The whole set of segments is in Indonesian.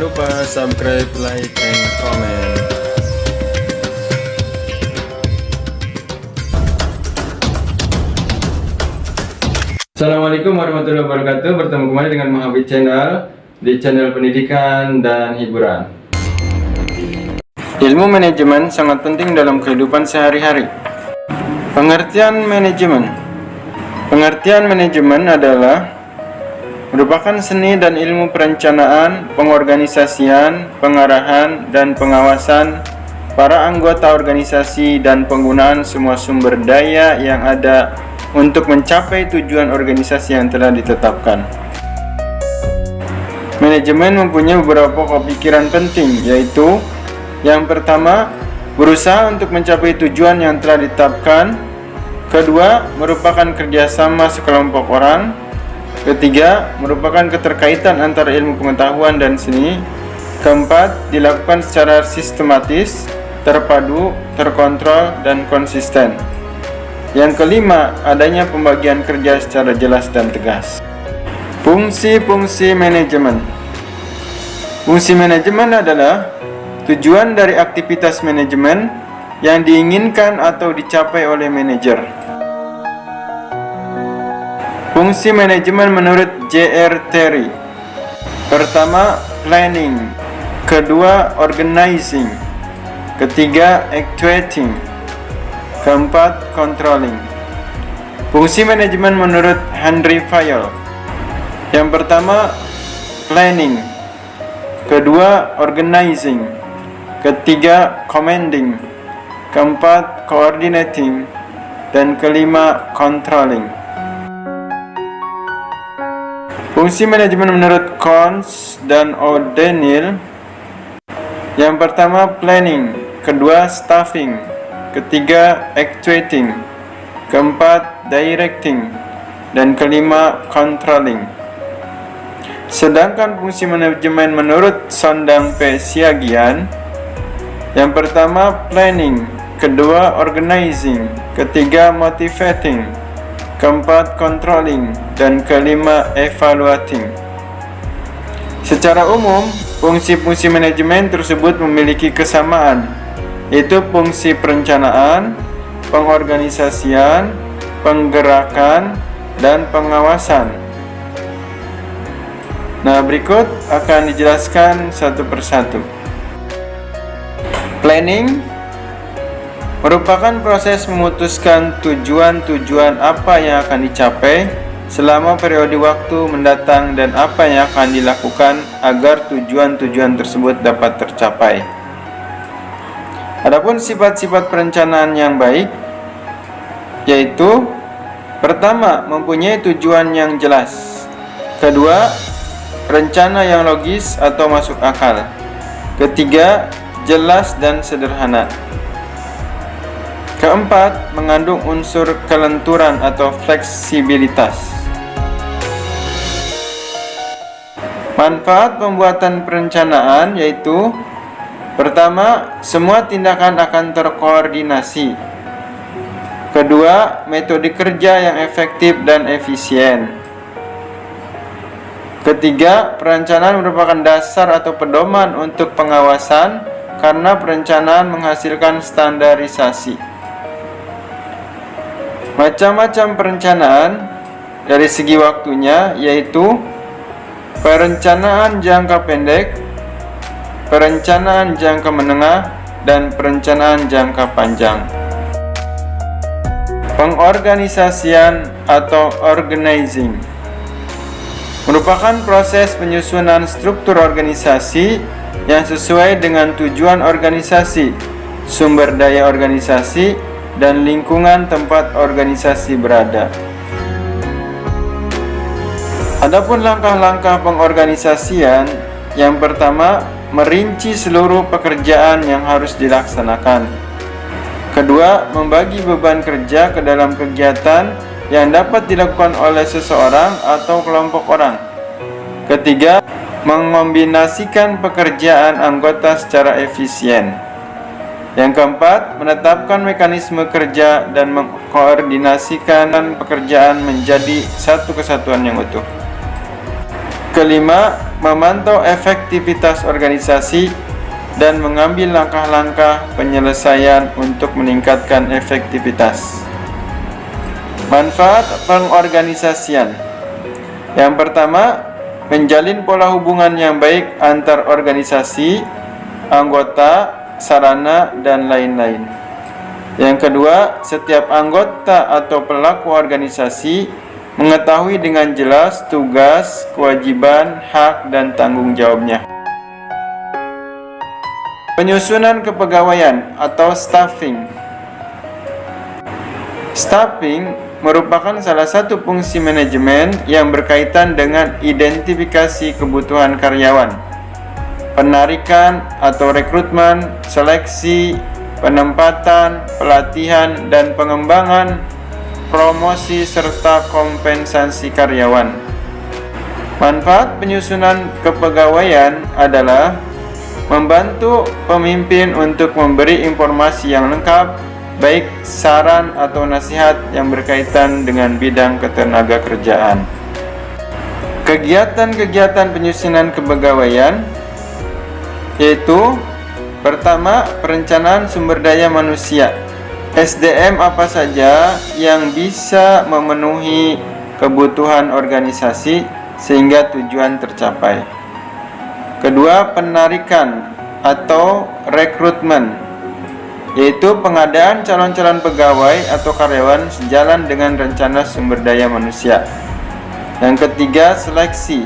lupa subscribe, like, and comment. Assalamualaikum warahmatullahi wabarakatuh. Bertemu kembali dengan Mahabit Channel di channel pendidikan dan hiburan. Ilmu manajemen sangat penting dalam kehidupan sehari-hari. Pengertian manajemen. Pengertian manajemen adalah merupakan seni dan ilmu perencanaan, pengorganisasian, pengarahan, dan pengawasan para anggota organisasi dan penggunaan semua sumber daya yang ada untuk mencapai tujuan organisasi yang telah ditetapkan. Manajemen mempunyai beberapa pokok pikiran penting, yaitu yang pertama, berusaha untuk mencapai tujuan yang telah ditetapkan. Kedua, merupakan kerjasama sekelompok orang. Ketiga, merupakan keterkaitan antara ilmu pengetahuan dan seni. Keempat, dilakukan secara sistematis, terpadu, terkontrol, dan konsisten. Yang kelima, adanya pembagian kerja secara jelas dan tegas. Fungsi-fungsi manajemen. Fungsi manajemen adalah tujuan dari aktivitas manajemen yang diinginkan atau dicapai oleh manajer. Fungsi manajemen menurut J.R. Terry. Pertama, planning. Kedua, organizing. Ketiga, actuating. Keempat, controlling. Fungsi manajemen menurut Henry Fayol. Yang pertama, planning. Kedua, organizing. Ketiga, commanding. Keempat, coordinating. Dan kelima, controlling. Fungsi manajemen menurut Cons dan O'Donnell. Yang pertama, planning. Kedua, staffing. Ketiga, actuating. Keempat, directing. Dan kelima, controlling. Sedangkan fungsi manajemen menurut Sondang P. Siagian, yang pertama, planning. Kedua, organizing. Ketiga, motivating. Keempat, controlling. Dan kelima, evaluating. Secara umum, fungsi-fungsi manajemen tersebut memiliki kesamaan, yaitu fungsi perencanaan, pengorganisasian, penggerakan, dan pengawasan. Nah, berikut akan dijelaskan satu persatu. Planning merupakan proses memutuskan tujuan-tujuan apa yang akan dicapai selama periode waktu mendatang dan apa yang akan dilakukan agar tujuan-tujuan tersebut dapat tercapai. Adapun sifat-sifat perencanaan yang baik, yaitu pertama, mempunyai tujuan yang jelas. Kedua, rencana yang logis atau masuk akal. Ketiga, jelas dan sederhana. Keempat, mengandung unsur kelenturan atau fleksibilitas. Manfaat pembuatan perencanaan yaitu pertama, semua tindakan akan terkoordinasi. Kedua, metode kerja yang efektif dan efisien. Ketiga, perencanaan merupakan dasar atau pedoman untuk pengawasan karena perencanaan menghasilkan standarisasi. Macam-macam perencanaan dari segi waktunya yaitu perencanaan jangka pendek, perencanaan jangka menengah, dan perencanaan jangka panjang. Pengorganisasian atau organizing merupakan proses penyusunan struktur organisasi yang sesuai dengan tujuan organisasi, sumber daya organisasi, dan lingkungan tempat organisasi berada. Adapun langkah-langkah pengorganisasian, yang pertama, merinci seluruh pekerjaan yang harus dilaksanakan. Kedua, membagi beban kerja ke dalam kegiatan yang dapat dilakukan oleh seseorang atau kelompok orang. Ketiga, mengombinasikan pekerjaan anggota secara efisien. Yang keempat, menetapkan mekanisme kerja dan mengkoordinasikan pekerjaan menjadi satu kesatuan yang utuh. Kelima, memantau efektivitas organisasi dan mengambil langkah-langkah penyelesaian untuk meningkatkan efektivitas. Manfaat pengorganisasian. Yang pertama, menjalin pola hubungan yang baik antar organisasi, anggota, sarana, dan lain-lain. Yang kedua, setiap anggota atau pelaku organisasi mengetahui dengan jelas tugas, kewajiban, hak, dan tanggung jawabnya. Penyusunan kepegawaian atau staffing. Staffing merupakan salah satu fungsi manajemen yang berkaitan dengan identifikasi kebutuhan karyawan, penarikan atau rekrutmen, seleksi, penempatan, pelatihan, dan pengembangan, promosi, serta kompensasi karyawan. Manfaat penyusunan kepegawaian adalah membantu pemimpin untuk memberi informasi yang lengkap, baik saran atau nasihat yang berkaitan dengan bidang ketenagakerjaan. Kegiatan-kegiatan penyusunan kepegawaian yaitu: pertama, perencanaan sumber daya manusia. SDM apa saja yang bisa memenuhi kebutuhan organisasi sehingga tujuan tercapai. Kedua, penarikan atau rekrutmen, yaitu pengadaan calon-calon pegawai atau karyawan sejalan dengan rencana sumber daya manusia. Yang ketiga, seleksi.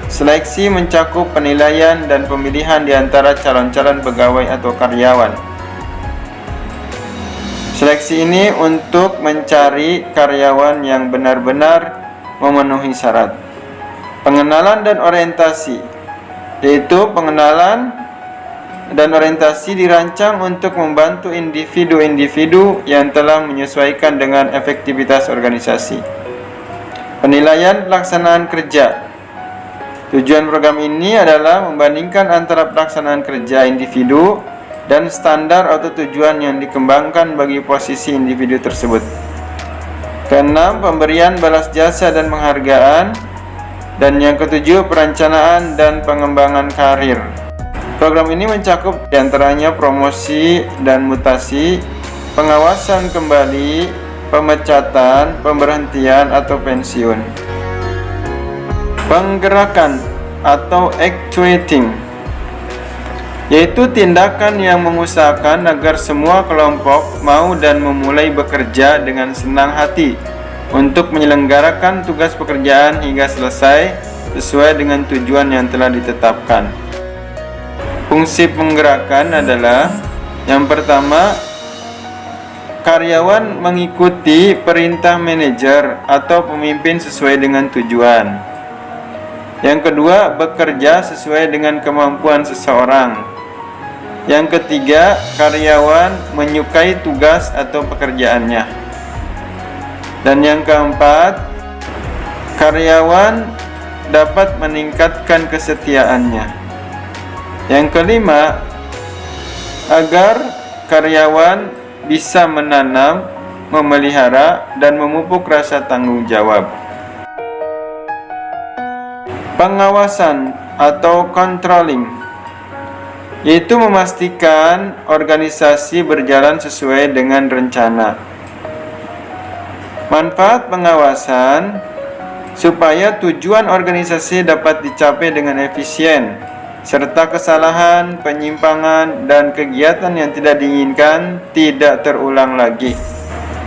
Seleksi mencakup penilaian dan pemilihan di antara calon-calon pegawai atau karyawan. Seleksi ini untuk mencari karyawan yang benar-benar memenuhi syarat. Pengenalan dan orientasi, yaitu pengenalan dan orientasi dirancang untuk membantu individu-individu yang telah menyesuaikan dengan efektivitas organisasi. Penilaian pelaksanaan kerja. Tujuan program ini adalah membandingkan antara pelaksanaan kerja individu dan standar atau tujuan yang dikembangkan bagi posisi individu tersebut. Keenam, pemberian balas jasa dan penghargaan. Dan yang ketujuh, perencanaan dan pengembangan karir. Program ini mencakup diantaranya promosi dan mutasi, pengawasan kembali, pemecatan, pemberhentian atau pensiun. Penggerakan atau actuating, yaitu tindakan yang mengusahakan agar semua kelompok mau dan memulai bekerja dengan senang hati untuk menyelenggarakan tugas pekerjaan hingga selesai sesuai dengan tujuan yang telah ditetapkan. Fungsi penggerakan adalah: yang pertama, karyawan mengikuti perintah manajer atau pemimpin sesuai dengan tujuan. Yang kedua, bekerja sesuai dengan kemampuan seseorang. Yang ketiga, karyawan menyukai tugas atau pekerjaannya. Dan yang keempat, karyawan dapat meningkatkan kesetiaannya. Yang kelima, agar karyawan bisa menanam, memelihara, dan memupuk rasa tanggung jawab. Pengawasan atau controlling, yaitu memastikan organisasi berjalan sesuai dengan rencana. Manfaat pengawasan supaya tujuan organisasi dapat dicapai dengan efisien, serta kesalahan, penyimpangan, dan kegiatan yang tidak diinginkan tidak terulang lagi.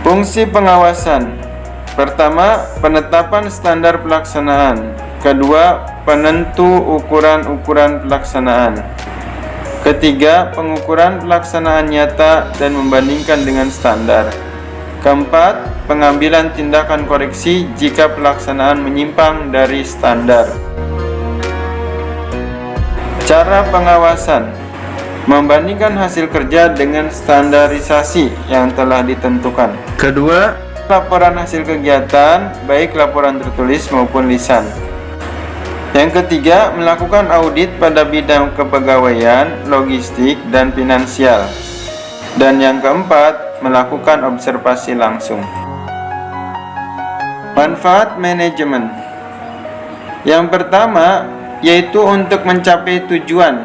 Fungsi pengawasan: pertama, penetapan standar pelaksanaan. Kedua, penentu ukuran-ukuran pelaksanaan. Ketiga, pengukuran pelaksanaan nyata dan membandingkan dengan standar. Keempat, pengambilan tindakan koreksi jika pelaksanaan menyimpang dari standar. Cara pengawasan: membandingkan hasil kerja dengan standarisasi yang telah ditentukan. Kedua, laporan hasil kegiatan, baik laporan tertulis maupun lisan. Yang ketiga, melakukan audit pada bidang kepegawaian, logistik, dan finansial. Dan yang keempat, melakukan observasi langsung. Manfaat manajemen. Yang pertama yaitu untuk mencapai tujuan.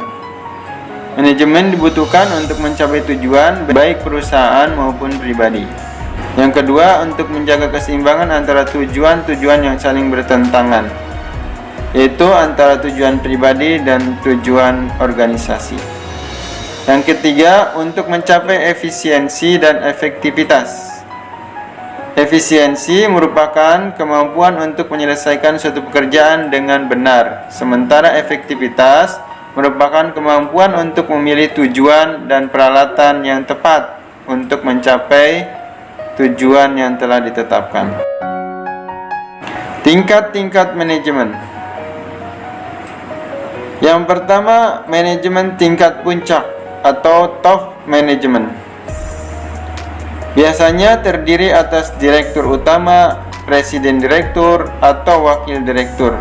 Manajemen dibutuhkan untuk mencapai tujuan baik perusahaan maupun pribadi. Yang kedua, untuk menjaga keseimbangan antara tujuan-tujuan yang saling bertentangan, yaitu antara tujuan pribadi dan tujuan organisasi. Yang ketiga, untuk mencapai efisiensi dan efektivitas. Efisiensi merupakan kemampuan untuk menyelesaikan suatu pekerjaan dengan benar, sementara efektivitas merupakan kemampuan untuk memilih tujuan dan peralatan yang tepat untuk mencapai tujuan yang telah ditetapkan. Tingkat-tingkat manajemen. Yang pertama, manajemen tingkat puncak atau top management. Biasanya terdiri atas direktur utama, presiden direktur, atau wakil direktur.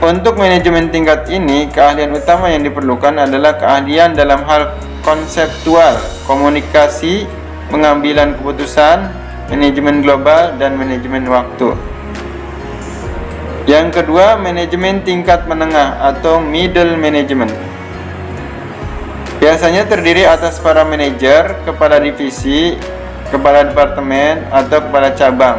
Untuk manajemen tingkat ini, keahlian utama yang diperlukan adalah keahlian dalam hal konseptual, komunikasi, pengambilan keputusan, manajemen global, dan manajemen waktu. Yang kedua, manajemen tingkat menengah atau middle management. Biasanya terdiri atas para manajer, kepala divisi, kepala departemen, atau kepala cabang.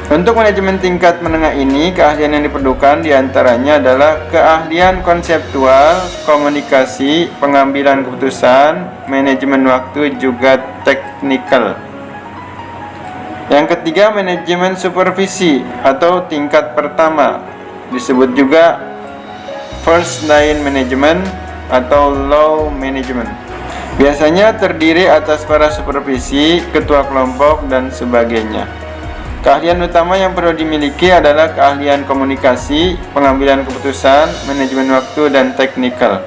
Untuk manajemen tingkat menengah ini, keahlian yang diperlukan diantaranya adalah keahlian konseptual, komunikasi, pengambilan keputusan, manajemen waktu, juga teknikal. Yang ketiga, manajemen supervisi atau tingkat pertama, disebut juga first line management atau low management. Biasanya terdiri atas para supervisi, ketua kelompok, dan sebagainya. Keahlian utama yang perlu dimiliki adalah keahlian komunikasi, pengambilan keputusan, manajemen waktu, dan teknikal.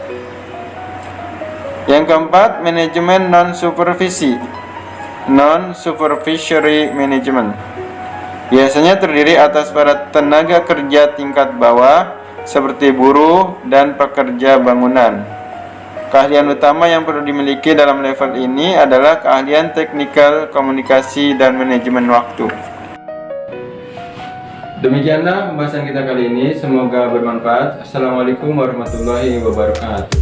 Yang keempat, manajemen non-supervisi, non-supervisory management. Biasanya terdiri atas para tenaga kerja tingkat bawah seperti buruh dan pekerja bangunan. Keahlian utama yang perlu dimiliki dalam level ini adalah keahlian teknikal, komunikasi, dan manajemen waktu. Demikianlah pembahasan kita kali ini, semoga bermanfaat. Assalamualaikum warahmatullahi wabarakatuh.